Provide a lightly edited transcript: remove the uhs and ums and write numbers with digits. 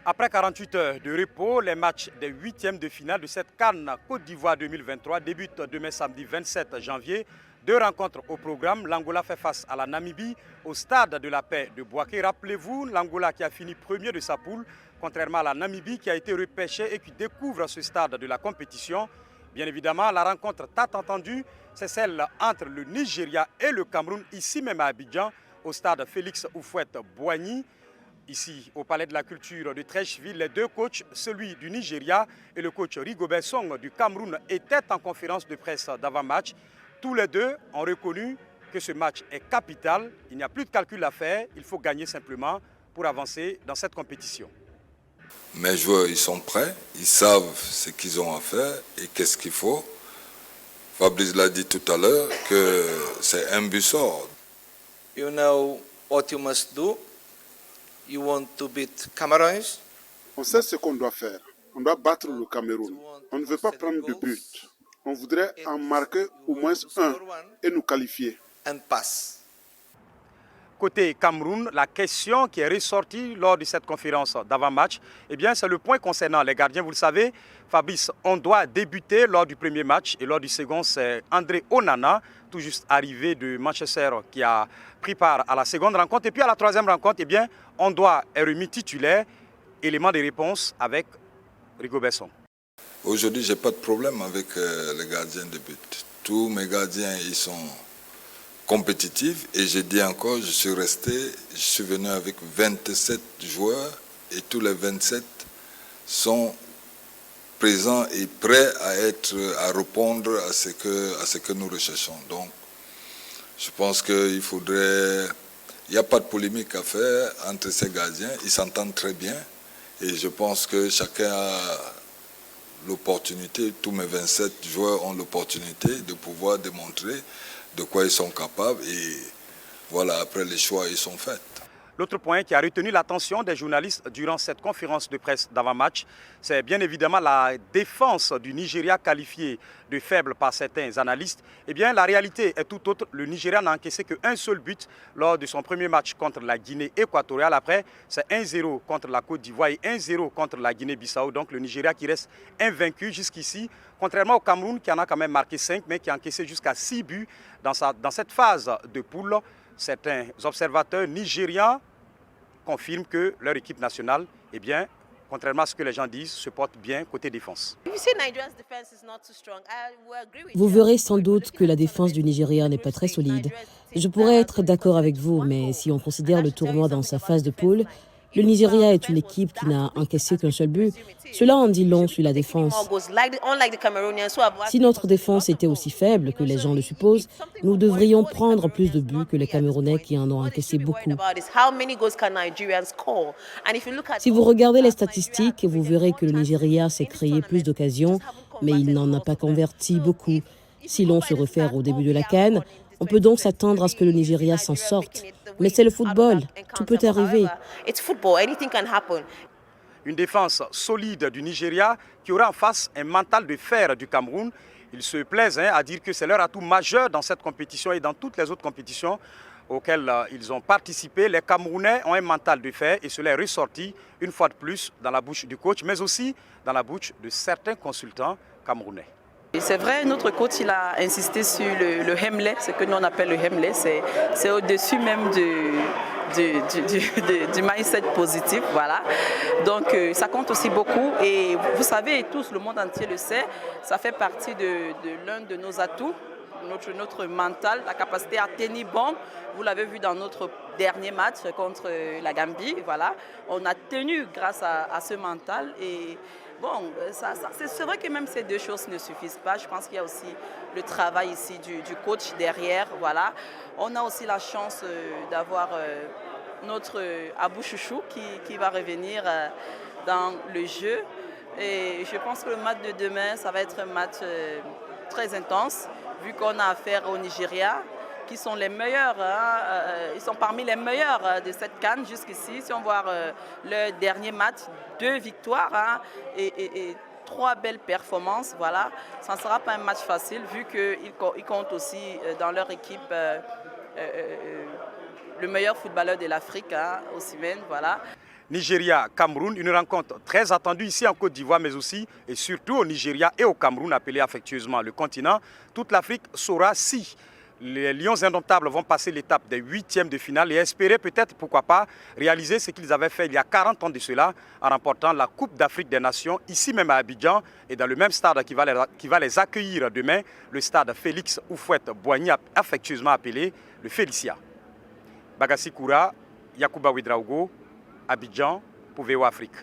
Après 48 heures de repos, les matchs des huitièmes de finale de cette CAN Côte d'Ivoire 2023 débutent demain samedi 27 janvier. Deux rencontres au programme. L'Angola fait face à la Namibie au stade de la paix de Bouaké. Rappelez-vous, l'Angola qui a fini premier de sa poule, contrairement à la Namibie qui a été repêchée et qui découvre ce stade de la compétition. Bien évidemment, la rencontre tant entendue, c'est celle entre le Nigeria et le Cameroun, ici même à Abidjan, au stade Félix Houphouët-Boigny. Ici, au Palais de la Culture de Treichville, les deux coachs, celui du Nigeria et le coach Rigobert Song du Cameroun, étaient en conférence de presse d'avant-match. Tous les deux ont reconnu que ce match est capital. Il n'y a plus de calcul à faire. Il faut gagner simplement pour avancer dans cette compétition. Mes joueurs, ils sont prêts. Ils savent ce qu'ils ont à faire et qu'est-ce qu'il faut. Fabrice l'a dit tout à l'heure que c'est un but sort. You know what you must do. You want to beat Cameroons. On sait ce qu'on doit faire. On doit battre le Cameroun. On ne veut pas prendre de but. On voudrait en marquer au moins un et nous qualifier. And pass. Côté Cameroun, la question qui est ressortie lors de cette conférence d'avant-match, eh bien, c'est le point concernant les gardiens. Vous le savez, Fabrice, on doit débuter lors du premier match et lors du second, c'est André Onana, tout juste arrivé de Manchester, qui a pris part à la seconde rencontre. Et puis à la troisième rencontre, eh bien, on doit être remis titulaire, élément de réponse avec Rigobert Song. Aujourd'hui, je n'ai pas de problème avec les gardiens de but. Tous mes gardiens, ils sont compétitifs. Et je dis encore, je suis venu avec 27 joueurs et tous les 27 sont présents et prêts à répondre à ce que nous recherchons. Donc, je pense qu'il faudrait... Il n'y a pas de polémique à faire entre ces gardiens. Ils s'entendent très bien. Et je pense que chacun a l'opportunité, tous mes 27 joueurs ont l'opportunité de pouvoir démontrer de quoi ils sont capables. Et voilà, après les choix, ils sont faits. L'autre point qui a retenu l'attention des journalistes durant cette conférence de presse d'avant-match, c'est bien évidemment la défense du Nigeria qualifiée de faible par certains analystes. Eh bien, la réalité est tout autre. Le Nigeria n'a encaissé qu'un seul but lors de son premier match contre la Guinée équatoriale. Après, c'est 1-0 contre la Côte d'Ivoire et 1-0 contre la Guinée-Bissau. Donc, le Nigeria qui reste invaincu jusqu'ici, contrairement au Cameroun qui en a quand même marqué 5, mais qui a encaissé jusqu'à 6 buts dans cette phase de poule. Certains observateurs nigérians confirment que leur équipe nationale, eh bien, contrairement à ce que les gens disent, se porte bien côté défense. Vous verrez sans doute que la défense du Nigeria n'est pas très solide. Je pourrais être d'accord avec vous, mais si on considère le tournoi dans sa phase de poule, le Nigeria est une équipe qui n'a encaissé qu'un seul but. Cela en dit long sur la défense. Si notre défense était aussi faible que les gens le supposent, nous devrions prendre plus de buts que les Camerounais qui en ont encaissé beaucoup. Si vous regardez les statistiques, vous verrez que le Nigeria s'est créé plus d'occasions, mais il n'en a pas converti beaucoup. Si l'on se réfère au début de la CAN, on peut donc s'attendre à ce que le Nigeria s'en sorte. Mais c'est le football, tout peut arriver. Une défense solide du Nigeria qui aura en face un mental de fer du Cameroun. Ils se plaisent à dire que c'est leur atout majeur dans cette compétition et dans toutes les autres compétitions auxquelles ils ont participé. Les Camerounais ont un mental de fer et cela est ressorti une fois de plus dans la bouche du coach, mais aussi dans la bouche de certains consultants camerounais. C'est vrai, notre coach il a insisté sur le Hemley, ce que nous on appelle le Hemley, c'est au-dessus même du mindset positif, voilà. Donc ça compte aussi beaucoup et vous savez, tous, le monde entier le sait, ça fait partie de l'un de nos atouts, notre mental, la capacité à tenir bon. Vous l'avez vu dans notre dernier match contre la Gambie, voilà. On a tenu grâce à ce mental et bon, c'est vrai que même ces deux choses ne suffisent pas. Je pense qu'il y a aussi le travail ici du coach derrière. Voilà. On a aussi la chance d'avoir notre Abou Chouchou qui va revenir dans le jeu. Et je pense que le match de demain, ça va être un match très intense, vu qu'on a affaire au Nigeria, qui sont les meilleurs, ils sont parmi les meilleurs de cette CAN jusqu'ici. Si on voit leur dernier match, 2 victoires et 3 belles performances, voilà. Ça ne sera pas un match facile vu qu'ils comptent aussi dans leur équipe le meilleur footballeur de l'Afrique, hein, Osimhen, voilà. Nigeria-Cameroun, une rencontre très attendue ici en Côte d'Ivoire, mais aussi et surtout au Nigeria et au Cameroun, appelé affectueusement le continent. Toute l'Afrique saura si les Lions indomptables vont passer l'étape des 8e de finale et espérer peut-être, pourquoi pas, réaliser ce qu'ils avaient fait il y a 40 ans de cela en remportant la Coupe d'Afrique des Nations, ici même à Abidjan, et dans le même stade qui va les accueillir demain, le stade Félix Houphouët-Boigny, affectueusement appelé le Félicia. Bagassi Koura, Yacouba Ouedraogo, Abidjan pour VO Afrique.